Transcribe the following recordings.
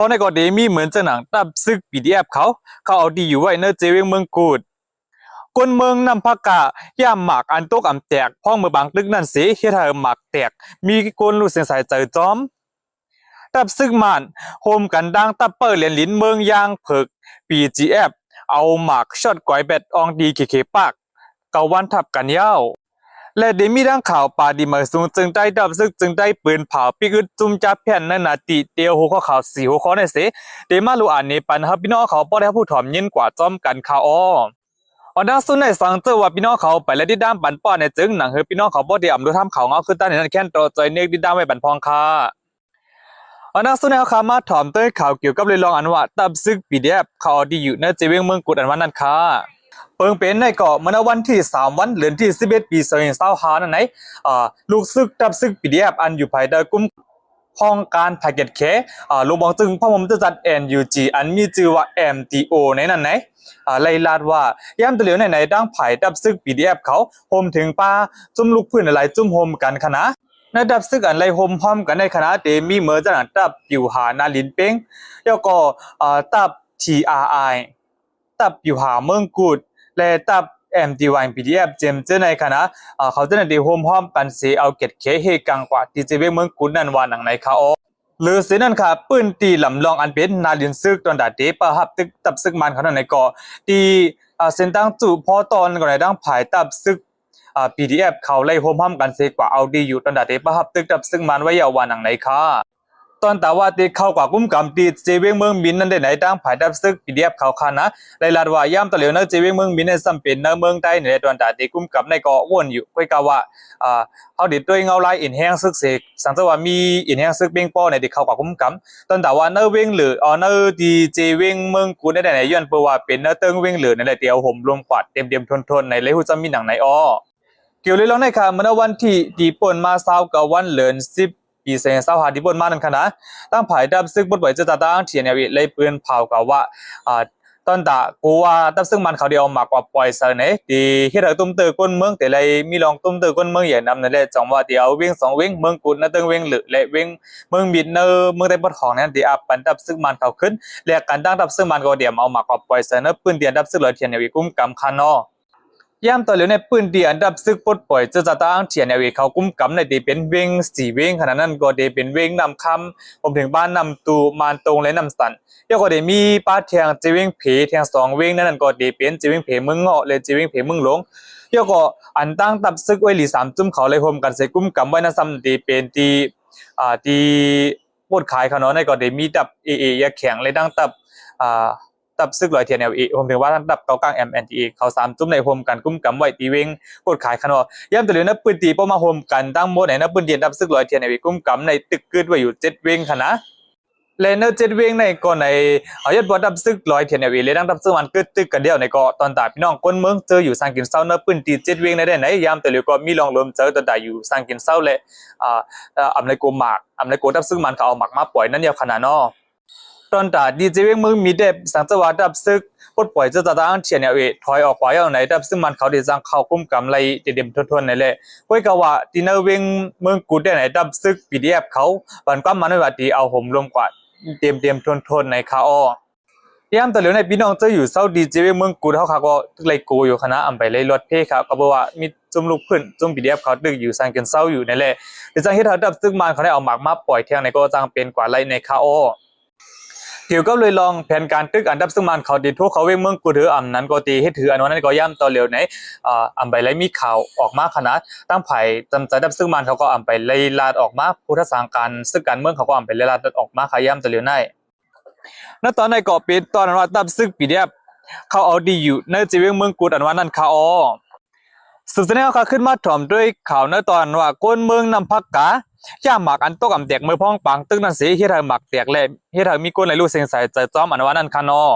เพราะในกอดีมีเหมือนจะหนังตับซึกPDFเขาเอาดีอยู่ไว้เนเจเวงเมืองกูดคนเมืองนำพักกะย่ามหมากอันตกอำแตกพ้องเมือบางตึกนั่นสิเฮ็ดให้หมากแตกมีคนรู้เสียงสายใจจอมตับซึกมันโฮมกันดังตับเปิดเหรียญลิ้นเมืองยางเผิก PGF เอาหมากช็อตก๋อยแบดอองดีเคปากเกาวันทับกันยาวและเดมีดังข่าวปาดีมาสูงจึงได้ดับซึกจึงได้ปืนเผาปิกึดจุ่มจับแผ่นนั่นนาติเตียวหัวข่าว4หัวข้อในเสเดมาลูอ่านในปันฮับพี่น้องเขาบ่ได้ผู้ถ่อมยินกว่าจอมกันข่าวอันนั้นสุดในสังเจอว่าพี่น้องเขาไปและดิดามปันป้อนในจึงหนังเฮพี่น้องเขาบ่ได้อำดูทำเขาเงาขึ้นตั้งในนั้นแค่นโตใจเนกดิดามไว้บันพองค่ะอันนั้นสุดในเขามาถ่อมเต้ยข่าวเกี่ยวกับเลยลองอันว่าตับซึกPDFเขาดีอยู่ในเจเวงเมืองกุดอันวันนั้นค่ะเปิงเป็นในเกาะเมื่อวันที่3วันเดือนที่11ปี2025นั่นไหนลูกซึกตับซึกPDFอันอยู่ภายใต้กลุ่มพ้องการแพ็กเกจเคลูกบองจึงพ่อผมจะจัด NUG อันมีชื่อว่า MTO ในนั้นไหนไล่ลาดว่าย่ำตะเหลียวในดังไผ่ดับซึก PDF เขาโฮมถึงป้าจุ่มลูกพื้นอะไรจุ่มโฮมกันคณะในดับซึกอันไรโฮมพร้อมกันในคณะเดมีเมอร์จันตับอยู่หานาลินเป้งแล้วก็ตับ TRI ตับอยู่หาเมืองกูดและตับ MTY PDF เจมเจอในคณะเขาจะในโฮมพร้อมกันเสียเอาเก็ดเคเฮกังกว่าที่จะเวเมืองกูดนั่นว่าหนังในคาอหรือสินั่นค่ะปืนตีลำลองอันเป็นนาลินซึกตอนดาเดปะฮับตึกตับซึกมันเขาในก่อตีเส้นตั้งจู่พอตอนก่อนในดังผายตับซึกPDF เขาไล่โฮมห้ามกันเสียกว่าเอาดีอยู่ตอนดาเดปะฮับตึกตับซึกมันไว้ยาววันหนังในค่ะตอนแต่ว่าตีเข้ากว่ากุ้มกำตีเจเวงเมืองบินนั่นได้ไหนดังผายดับซึก PDF เขาค่ะนะไล่ลาดว่าย่ำตะเหลียวเนเจเวงเมืองบินในสัมเป็นเนเมืองใต้ในตอนดาเดกุ้มกำในก่อวนอยู่ค่อยกะว่าเขาดิดด้วยเงาลายอินแห้งซึกเสกสังเกตว่ามีอินแห้งซึกเบ้งป้อในที่เข้ากว่ากุ้มกำตอนแต่ว่าเนเวงหรือเนดีเจเวงเมืองกูได้ไหนย้อนเปว่าเป็นเนเติงเวงหรือในเดียวห่มรวมกวาดเต็มทนในเลยหูจะมีหนังไหนเกี่ยวเลยแล้วในค่ะเมื่อวันที่ดีปนมา20กับวันเดือน10ปี2025ดีปนมานั่นค่ะนะตั้งผายดับซึกบทบทจะตาตั้งเทียนเนี่ยเลยปืนเผากับว่าตอนตะกูว่าดับซึ่งมันเขาเดียวมากกว่าปล่อยเสนอดีเฮ็ดให้ตุ้มเตอก้นเมืองแต่เลยมีลองตุ้มเตอก้นเมืองใหญ่นำนั่นแหละจังว่าเดียวเว้ง2เว้งเมืองกุดนะเติงเว้งหรือและเว้งเมืองบิดเนอเมืองใต้ปอดของนั้นที่ปันดับซึ่งมันเขาขึ้นและการตั้งดับซึ่งมันก็เดียวเอามากกว่าปล่อยเสนอปืนเดียนดับซึ่งเลยเทียนเนี่ยกุ้มกำคันเนาะย่ำต่อเหลียวในปืนเดียนดับซึกปลดปล่อยจะตั้งเทียนเนี่ยเขากุ้มกำในเดเป็นเว้ง4เว้งขนาดนั้นก็เดเป็นเว้งนำคำผมถึงบ้านนำตูมานตรงและนำสันแล้วก็เดมีป้าเทียงเจวิงเพเทียง2เว้งนั่นก็เดเป็นเจวิงเพเมืองเงาะและเจวิงเพเมืองหลงแล้วก็อันตั้งดับซึกไว้หลี3จุ่มเขาเลยโฮมกันใส่กุ้มกำไว้นะซ้ำเดเป็นตีปดขายเขาเนาะในก็เดมีดับยาแข็งเลยดังตับตับซึกลอยเทียนผมถึงว่าทั้งตับเกากลาง MNTE เขา3จุ่มในโฮมกันกุ้มกำไว้ตีเวงกดขายขนย่ำตะเหลียวนับปืนตีป้อมาโฮมกันตั้งหมดไหนนับปืนเดียนดับซึกลอยเทียนกุ้มกำในตึกกึดไว้อยู่7เวงค่ะนะและเน7เวงในก่อนในยอดบ่ดับซึกลอยเทียนเลยดังดับซึกมันกึดตึกกันเดียวในก็ตอนตาพี่น้องคนเมืองเจออยู่สร้างกินเศร้านับปืนตี7เวงในได้ไหนย่ำตะเหลียวก็มีลองรวมเจอตอนตาอยู่สร้างกินเศร้าและอำในโกหมากอำในโกดับซึกมันเขาเอาหมากมาปล่อยนั่นเดียวขนาดนอตอนตาดีเจเวงเมืองมีเด็บสังจังหวัดดับซึกปลดปล่อยจะตั้งเทียนถอยออกไปเอาไหนดับซึ่งมันเขาได้จังเข้ากุ้มกำไรเด็มทนๆในแหละก้อยกะว่าที่เนเวงเมืองกูได้ไหนดับซึก PDF เขาบันก้มมันว่าที่เอาห่มรวมกว่าเต็มทนในคาย่ำตะเหลียวในพี่น้องจะอยู่เศร้าดีเจเวงเมืองกูเขาก็เลยกูอยู่คณะอำไปเลยรถเพ่ครับก็บอกว่ามีจุ่มลูกพื้นจุ่ม PDF เขาดึกอยู่สร้างกันเศร้าอยู่ในแหละแต่จังเฮ็ดให้ดับซึ่งมันเขาได้เอาหมากมาปล่อยเที่ยงในก็จังเป็นกว่าไรในคาเกี่ยวกับเลยลองแผนการตึกอันดับซึ่งมันเขาดีทั่วเขาเวเมืองกูถืออ่ำนั้นก็ตีให้ถืออันนั้นก็ย่ำต่อเหลียวไหนอ่ำไปไล่มีข่าวออกมาขนาดตั้งไผ่จำใจดับซึ่งมันเขาก็อ่ำไปไล่ลาดออกมาพุทธสังการซึ่งการเมืองเขาก็อ่ำไปไล่ลาดออกมาขย่ำต่อเหลียวไหนณตอนในก่อปิดตอนนั้นว่าดับซึ่งPDFเขาเอาดีอยู่ในจีเวงเมืองกูอันว่านั่นเขาสุดท้ายเขาขึ้นมาถ่อมด้วยข่าวในตอนว่าก้นเมืองนำพักกะย่าหมากอันตกอำแตกมือพ้องปังตึกนั่นสิเฮ็ดให้หมากแตกและเฮ็ดให้มีก้นไหลลูกเสียงใส่ใจจอมอันว่านั่นค่ะเนาะ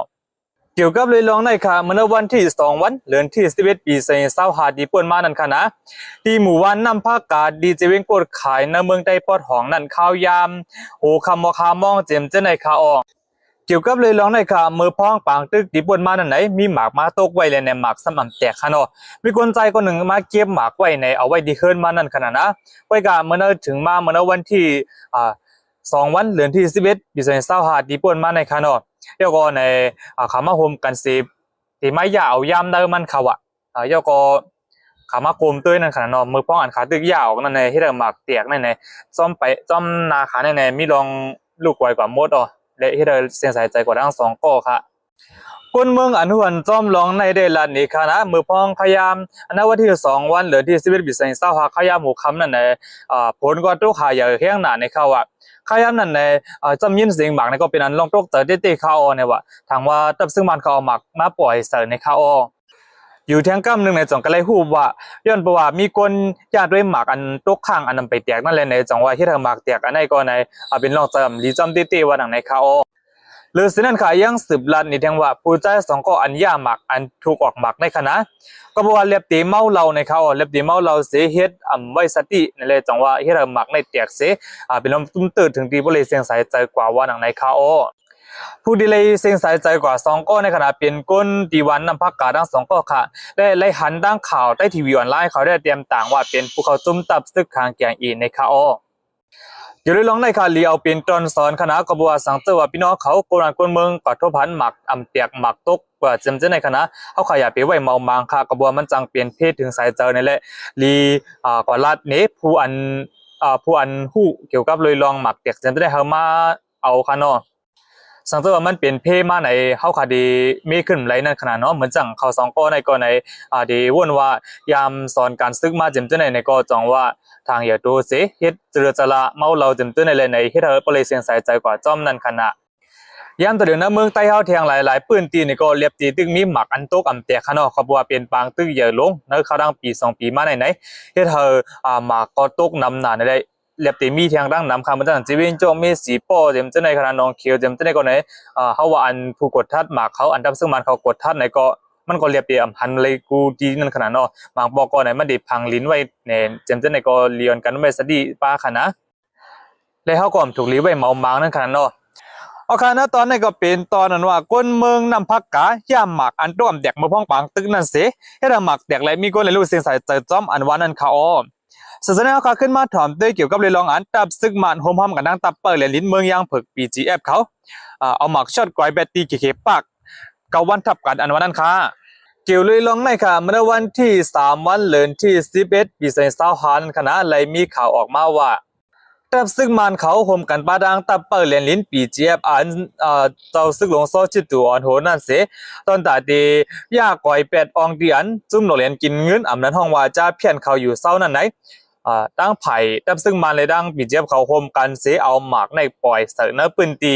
เกี่ยวกับเลยลองในค่ะเมื่อวันที่2วันเดือนที่11ปี2025ดีป่นมานั่นค่ะนะที่หมู่บ้านนำพักกะดีเจเวงกดขายในเมืองใต้ปอดของนั่นข้าวยามโหคำมอคามองเจมเจในข่าวเกี่ยวกับเลยลองในค่ะมือพ้องปางตึกดิบนมานั่นไหนมีหมากมาตกไว้เลยในหมากสม่ำแตกค่ะเนาะมีคนใจคนหนึ่งมาเก็บหมากไว้ในเอาไว้ดีขึ้นมานั่นขนาดนะไว้กะเมื่อถึงมาเมื่อวันที่ 2 วันเดือนที่11ปี2025ที่ป่นมาในค่ะเนาะแล้วก็ในขามาโฮมกันสิที่ไม่ยาเอายามได้มันเขาแล้วก็ขามาโกมตัวนั่นค่ะเนาะมือป้องอันขาตึกยาวนั่นในที่เราหมักเตียกนั่นในซ่อมไปซ่อมนาขาในมีลองลูกไวกว่ามดและที่เราเสียงสายใจกว่าทั้ง2ก็ค่ะคนเมืองอันหวนจอมลองในเดลันนี่ค่ะนะมือพ้องขยามอันนั้นวันที่2 วันเหลือที่11ปี2025ขยามหมู่คำนั่นในผลก็ตุกหาอย่างเฮียงหนาในเขาขยามนั่นในจำยินเสียงหมักในก็เป็นอันลองตุกเจอเต้เขาเนี่ยว่าทางว่าตับซึ่งมันเขาหมักมาปล่อยเสริในเขาอยู่เทียงกำหนึ่งในจังก็เลยฮู้ว่าย้อนเพราะว่ามีคนญาติด้วยหมากอันตกข้างอันนั้นไปแตกนั่นแหละในจังว่าที่เธอหมากแตกอันไหนก็ในเป็นรองจำลีจำตี้ๆว่าดังในเขาหรือสินั้นค่ะยังสืบลัดนี่แทงว่าผู้ใจ2ก็อันย่าหมักอันถูกออกหมักในคณะก็บอกว่าเล็บตีเมาเราในเขาเล็บตีเมาเราเสียเฮ็ดไว้สตินั่นแหละจังว่าที่เธอหมักในแตกเสียเป็นลมตุ้มตื่นถึงตีบ่เลยเสียงสายใจกว่าว่าดังในเขาผู้ดีเลยเสียงสายใจกว่า2ก็ในขณะเป็นก้นดีวันนำพักกาทั้ง2ก็ค่ะได้ไล่หันดังข่าวใต้ทีวีออนไลน์เขาได้เตรียมต่างว่าเป็นภูเขาจุ่มตับซึกคางแกงอีในคาอยู่เลยลองในคาลีเอาเป็นตอนสอนคณะกบว่าสังเจอว่าพี่น้องเขาโกรานคนเมืองปัดทพันหมักเปียกหมักตกกว่าจำเจในคณะเขาขยายไปไว้เมามังค่ะกบว่ามันจังเปลี่ยนเพศถึงสายเจอในแหละลีก่อนลาดเนผู้อันหู้เกี่ยวกับเลยลองหมักเปียกจำได้เฮามาเอาค่ะเนาะสังเกตว่ามันเป็นเพมาในเฮาคดีมีขึ้นไรนั่นขนาดเนาะเหมือนจังเขา2ก็ในก็ในดีวนว่ายามสอนการซึกมาจำเจในก็จองว่าทางอย่าตัวเสียเฮ็ดเจริญจละเมาเราจำเจในเลยในเฮ็ดเธอบ่เลยเสียงสายใจกว่าจ้อมนั่นขณะยามตัวเดียวนะเมืองใต้เฮาเทียงหลายๆปืนตีนี่ก็เรียบตีตึกมีหมักอันโตกแตกค่ะเนาะเขาบอกว่าเป็นปางตึกใหญ่ลงในเขาดังปี2ปีมาไหนเฮ็ดเธอหมักก็ตกนำหน้าได้เรียบตีมีเทียงดังนำคำมันจังจีเวนโจมีสีป้อเต็มเจในขนาดน้องเขียวเต็มเจในก็ไหนเฮาว่าอันผู้กดทัดหมักเขาอันดับซึ่งมันเขากดทัดไหนก็มันก็เรียบตีหันเลยกูดีนั่นขนาดเนาะบางบอกก็ไหนมันดิพังลิ้นไว้เนี่ยเต็มเจในก็เลียนกันไว้สดีป้าค่ะนะแล้วเฮาก็ถูกลีไว้เมามังนั่นขนาดเนาะเอาค่ะนะตอนนี้ก็เป็นตอนนั้นว่าคนเมืองนำพักกะย่ามหมักอันต้มแดกมาพ้องปังตึกนั่นเสิให้เราหมักแดกแล้วมีคนเลยรู้เสียงใส่ใจจ้อมอันว่านั่นค่ะศาสนาเขาขึ้นมาถอมด้วยเกี่ยวกับเรื่องอันตับซึกมันโฮมห้อมกันดังตับเปิดและลิ้นเมืองยางผึก BGF เขาเอาหมักช็อตก้อยแบตตีเคปาก9 วันทับกันอันวันนั้นค่ะเกี่ยวเลยลองในค่ะเมื่อวันที่3 วันเดือนที่11ปี2025คณะเลยมีข่าวออกมาว่าตับซึกมันเขาโฮมกันปาดังตับเปิดและลิ้น BGF อันเจ้าซึกหลวงโซจิตตัวอันโหนั่นเสตอนตาดียาก้อยแปดอองเดียนจุ่มโรงเรียนกินเงินอำนั้นห้องว่าจะเพี้ยนเขาอยู่เศร้านั่นไหนตั้งไผ่ตับซึ่งมันเลยดังปีเจี๊ยบเขาโฮมกันเสียเอาหมากในปล่อยเสนอปืนตี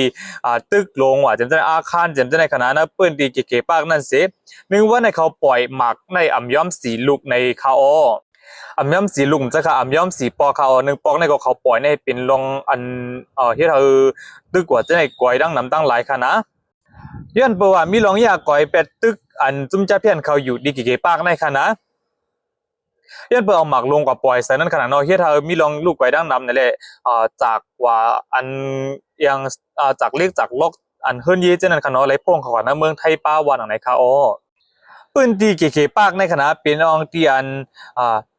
ตึกลงว่าจำได้อาคารจำได้ในขณะนั้นปืนตีเก๋ๆปากนั่นเสียนึกว่าในเขาปล่อยหมากในอ่ำย้อมสีลูกในคาอ่ำย้อมสีลุงจะค่ะอ่ำย้อมสีปอคา1 ปอกในก็เขาปล่อยในเป็นลงอันที่เธอตึกว่าจะในกวยดังน้ำตั้งหลายคณะย้อนประว่ามีลองยากอยเป็ดตึกอันจุ่มจะเพี้ยนเขาอยู่ดีเก๋ๆปากในคณะยันเปิดเอาหมักลงกว่าปล่อยใส่นั่นขนาดน้อยเฮ็ดเธอมีลองลูกไว้ดังนำนั่นแหละจากว่าอันยังจากเล็กจากลกอันเฮิรนยีเจนั้นขนาดไรโป้งเขาว่าในเมืองไทยป้าวันไหนคะปืนตีเก๋ๆปากในขณะเป็นอองตีอัน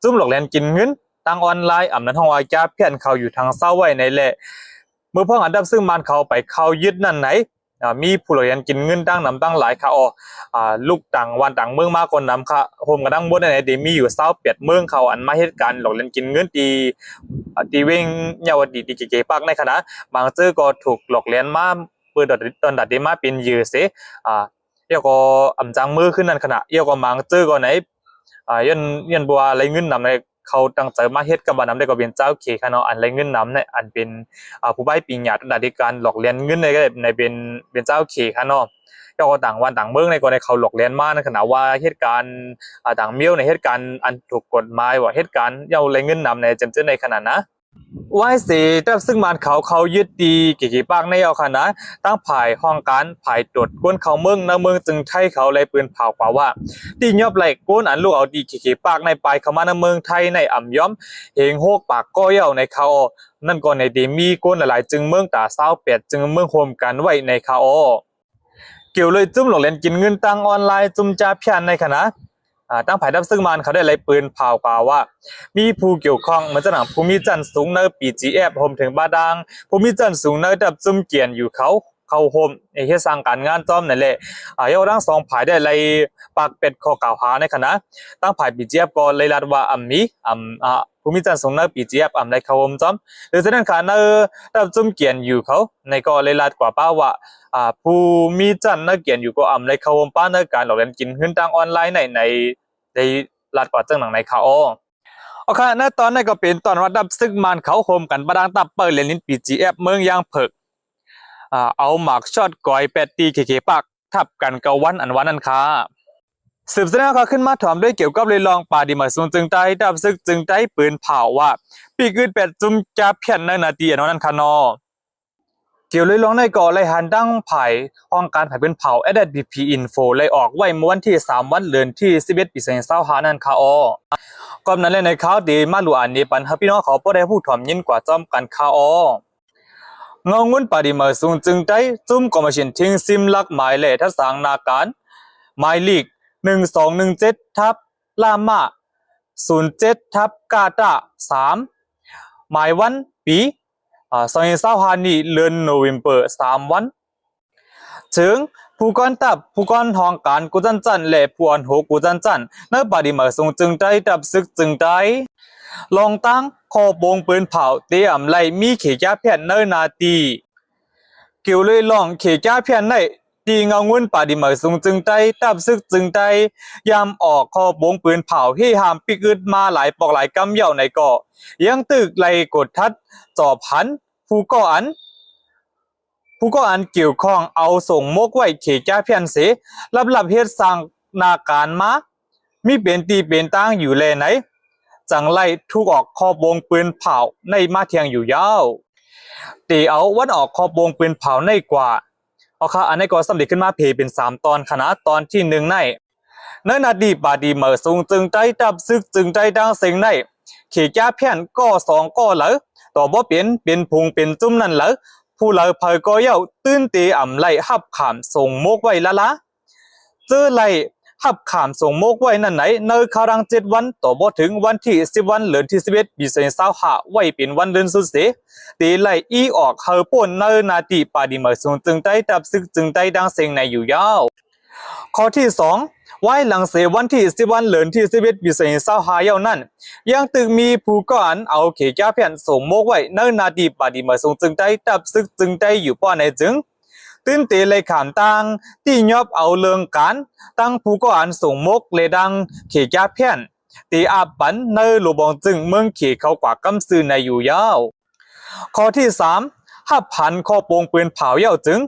จุ่มหลอกแลนกินเงินตั้งออนไลน์นั้นห้องว่าจะเพี้ยนเขาอยู่ทางเศร้าไว้ในแหละเมื่อพ่ออันดับซึ่งมันเขาไปเข้ายึดนั่นไหนมีผู้หลอกเรียนกินเงินตั้งนำตั้งหลายค่ะลูกต่างวันต่างเมืองมาคนนำค่ะโฮมกันดังบนในเดมีอยู่28 เมืองเขาอันมาเหตุการณ์หลอกเรียนกินเงินตีเวงเยาวดีตีเก๋ๆปากในคณะบางเจอก็ถูกหลอกเรียนมาเปิดตอนดัดได้มาเป็นยื้อเสเอี่ยวก็จังมือขึ้นนั่นขณะเอี่ยวก็บางเจอก็ไหนยันบัวอะไรเงินนำในเขาตั้งใจมาเฮ็ดกับบ้านนำได้ก็เป็นเจ้าเขคเนาะอันไรเงินนำในอันเป็นผู้ใบปีญาติดัดการหลอกเลียนเงินในเป็นเจ้าเขคเนาะก็ต่างวันต่างเมืองในก็ในเขาหลอกเลียนมาในขณะว่าเหตุการณ์ต่างเมียวในเหตุการณ์อันถูกกฎหมายว่าเหตุการณ์เยาไรเงินนำในจำเจในขณะนะไว้สิแต่ซึ่งมันเขายึดดีกี่ปากในเอาขนาดตั้งภายห้องการภายตรวจก้นเขาเมืองนะเมืองจึงไทยเขาเลยปืนเผากว่าตียอบไหลก้นอันลูกเอาดีกี่ปากในปลายเขามาในเมืองไทยในอ่ำย้อมเฮงโฮกปากก้อยเอาในเขานั่นก็ในดีมีก้นหลายจึงเมืองตา28จึงเมืองโฮมกันไว้ในเขาเกี่ยวเลยจุ่มหลอกเล่นกินเงินตังออนไลน์จุ่มจ่าเพี้ยนในขณะ ตั้งภายดับซึ่งมันเขาได้ไล่ปืนเผากล่าวว่ามีผู้เกี่ยวข้องเหมือนจะหนังภูมิจันทร์สูงเนอปีจีแอบโฮมถึงบาดังภูมิจันทร์สูงเนอดับจุ่มเกียนอยู่เขาโฮมไอ้เฮ็ดสร้างการงานจอมนั่นแหละยกทั้งสองฝ่ายได้ไล่ปากเป็ดข้อกล่าวหาในคณะตั้งฝ่ายปีจีแอบก็เลยรัดว่ามีภูมิจันทร์สูงเนอปีจีแอบในเขาโฮมจอมหรือฉะนั้นค่ะเนอดับจุ่มเกียนอยู่เขาในก็เลยรัดกว่าป้าว่าผู้มีจันทร์เนอเกียนอยู่ก็ในเขาโฮมป้าเนอการหลอกเล่นกินขึ้นทางออนไลน์ในลาดกว่าจังหนังในเขาโอเคณตอนนี้ก็เป็นตอนว่าดับซึกมันเขาโฮมกันบดังตับเปิดเรียนลิ้นปีจีแอฟเมืองยางเผิกเอาหมากช็อตก้อยแปดตีเคปักทับกันเกาวันอันคาสืบเสนอเขาขึ้นมาถอมด้วยเกี่ยวกับเลยลองป่าดีมาสูงจึงใจดับซึกจึงใจปืนเผาว่าปีกึดแปดจุ่มจะเพี้ยนในนาทีนั้นคานอเกี่ยวเลยลองในก่อเลยหันดังไผ่ห้องการไผ่เป็นเผา SDP Info เลยออกไว้เมื่อวันที่3วันเดือนที่11ปี2025นั่นค่ะก่อนนั้นเลยในข่าวดีมาลูอันนี้ปันพี่น้องเขาบ่ได้พูดถ่อมยินกว่าจอมกันค่ะเงาเงินปาดีมาสูงจึงได้จุ่มกอมชินทิ้งซิมลักหมายเลขทัศนาการหมายเลข1217 ลามา07 กาตา3หมายวันปี2025นี้เดือนโนเวมเบอร์3วันถึงผู้กอนตับผู้กอนห้องการกุจันจันและผู้อันโหกุจันจันในปาดีมาสูงจึงได้ดับซึกจึงได้ลองตั้งคอบงปืนเผาเตรียมไล่มีเขยาเพียนเนนาตีเกี่ยวเลยลองเขยาเพียนในตีเงาเงินปาดีมาสูงจึงได้ดับซึกจึงได้ยามออกคอบงปืนเผาที่หามปิกึดมาหลายปอกหลายกำเหย่าในก่อยังตึกไล่กดทัดจอบพันผู้ก่ออันเกี่ยวข้องเอาส่งมกไว้เขยาเพียนเสรับเฮ็ดสร้างนาการมามีเป็นตีเป็นตั้งอยู่แลไหนจังไล่ทุกออกคอบงปืนเผาในมาเทียงอยู่ยาวตีเอาวันออกคอบงปืนเผาในกว่าเอาค่ะอันนี้ก็สำเร็จขึ้นมาเพเป็น3ตอนคณะตอนที่1ในนาดีบาดีเมอสูงจึงใจดับซึกจึงใจดังเสียงในเขยาเพียนก็2ก็เหลอต่อบ่เป็นพุงเป็นจุ่มนั่นเหลอผู้เหลอเพยก็เย้าตื้นตีอ่ำไล่หับขามส่งมกไว้ละเจอไล่หับขามส่งมกไว้นั่นไหนเนอคารัง7วันต่อบ่ถึงวันที่10วันเดือนที่11ปี2025ไว้เป็นวันเดือนสุดเสตีไล่อีออกเฮอป่นเนอนาติปาดีมาสูงจึงได้ดับซึกจึงได้ดังเสียงในอยู่ยาวข้อที่2ไว้หลังเสวันที่10วันเดือนที่11ปี2025ยาวนั่นยังตึกมีผู้ก่อนเอาเขยาเพียนส่งมกไว้เนอนาติปาดีมาสูงจึงได้ดับซึกจึงได้อยู่ป้อในจึงตื้นเตเลยขามตังที่ยอบเอาเรื่องการตั้งผู้ก่อนส่งมกเลดังเขยาเพียนตีอาปันเนอหลวบองจึงเมืองเขเขากว่ากำซื้อในอยู่ยาวข้อที่3หับพันข้อโปงปืนเผาเย่าจึง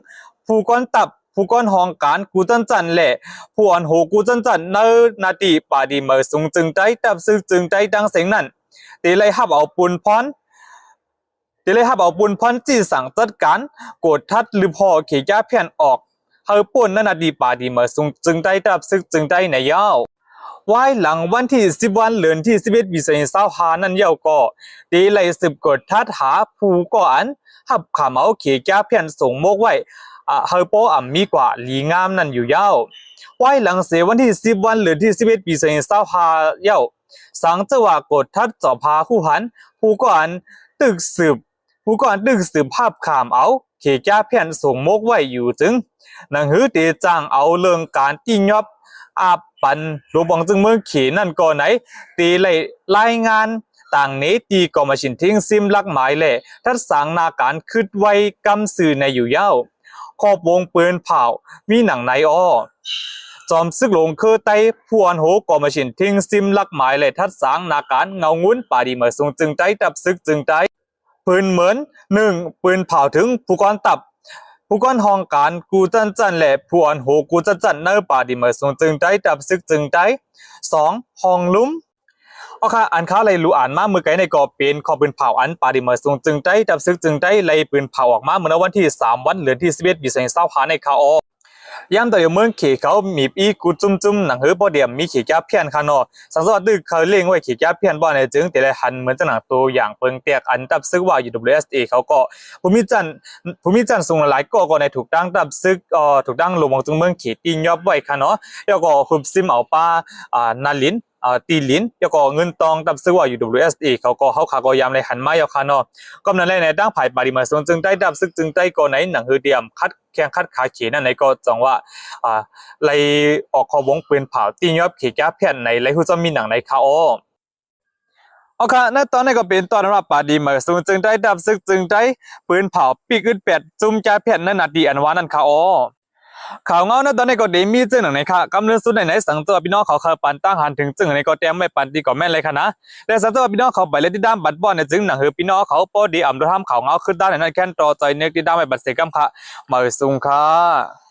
ผู้ก่อนตับผู้ก่อนห้องการกูจันจันแหละผู้อันโหกูจันจันเนอนาตีปาดีเมอสูงจึงได้ดับซึกจึงได้ดังเสียงนั่นตีเลยหับเอาปุนพรจี้สั่งจัดการกดทัดหรือพอเขยาเพียนออกเฮอป่นนั่นนาดีปาดีเมอสูงจึงได้ดับซึกจึงได้ในยาวไว้หลังวันที่10วันเดือนที่11ปี2025นั่นเย้าก็ตีเลยสืบกดทัดหาผู้ก่อนหับขาเอาเขยาเพียนส่งมกไว้เฮอโปมีกว่าลีงามนั่นอยู่ยาวไว้หลังเสวันที่10วันเดือนที่11ปี2025เย้าสังจังหวะกดทัดจอพาคู่หันผู้ก่อนตึกสืบภาพขามเอาเขยาเพียนส่งมกไว้อยู่จึงหนังหือตีจ้างเอาเรื่องการตียอบอาปันหลวงบองจึงเมืองเขนั่นก่อนไหนตีเลยรายงานต่างนี้ตีก็มาชินทิ้งซิมลักหมายแหละทัดสังนาการคืดไว้กำสื่อในอยู่ยาวขอบวงปืนเผามีหนังในจอมซึกหลงคือไตผู้อันโหก็มาชินทิ้งซิมลักหมายแหละทัดสังนาการเงางุ้นปาดีเมื่อสูงจึงได้ดับซึกจึงได้ปืนเหมือน1ปืนเผาถึงผู้กอนตับผู้กอนห้องการกูจันจันและผู้อันโหกูจันจันเนอปาดีเมอสูงจึงได้ดับซึกจึงได้2ห้องลุ้มเอาค่ะอันค้าเลยรู้อ่านมาเมื่อไกในก่อเป็นขอปืนเผาอันปาดีเมอสูงจึงได้ดับซึกจึงได้เลยปืนเผาออกมาเมื่อวันที่3วันเดือนที่11ปี2025ในคา ยามตัวเมืองเขเขามีอีกูจุ่มหนังเฮือบ่เดียมมีขีแก้เพี้ยนค่ะเนาะสังสวัสดิ์เขาเล่งไว้ขีแก้เพี้ยนบ่ในจึงแต่ละหันเหมือนจะหนังตัวอย่างเปิงเตียกอันตับซึกว่า UWSA เขาก็ภูมิจันทร์สูงหลายก็ในถูกตั้งตับซึกถูกตั้งลงของจึงเมืองเขตียอบไว้ค่ะเนาะแล้วก็หุบซิมเอาป้านาลินตีลินแล้วก็เงินตองตับซึกว่า UWSA เขาก็เขาขาก็ยามในหันมาเอาค่ะเนาะก็นั้นในตั้งภายปริมาส่วนจึงได้ตับซึกจึงได้ก็ในหนังเฮือเดียมแข่งขัดขาเขียนนั่นในก็จังว่าไลออกขอวงปืนเผาตียอบขีแก้เพี้ยนในไลฮู้จะมีหนังในคาโอเอาค่ะในตอนนี้ก็เป็นตอนรับปาดีมาสูจึงได้ดับซึกจึงได้ปืนเผาปีกอึดแปดจุ่มแก้เพี้ยนนั่นนาดีอันวานั่นคาโอข่าวเงาในตอนนี้ก็ได้มีจึงหนังในค่ะกำเนิดสุดในสังเจอพี่น้องเขาเคยปันตั้งหันถึงจึงในก็เตรียมไม่ปันตีก็แม่นเลยค่ะนะแต่สังเจอพี่น้องเขาไปเลยที่ด้านบัดบอลในจึงหนังเฮอพี่น้องเขาปอดีอ่ำดูทำข่าวเงาขึ้นด้านในนั้นแค่รอใจเน็กที่ด้านไม่บัดเสกกัมค่ะมาสูงค่ะ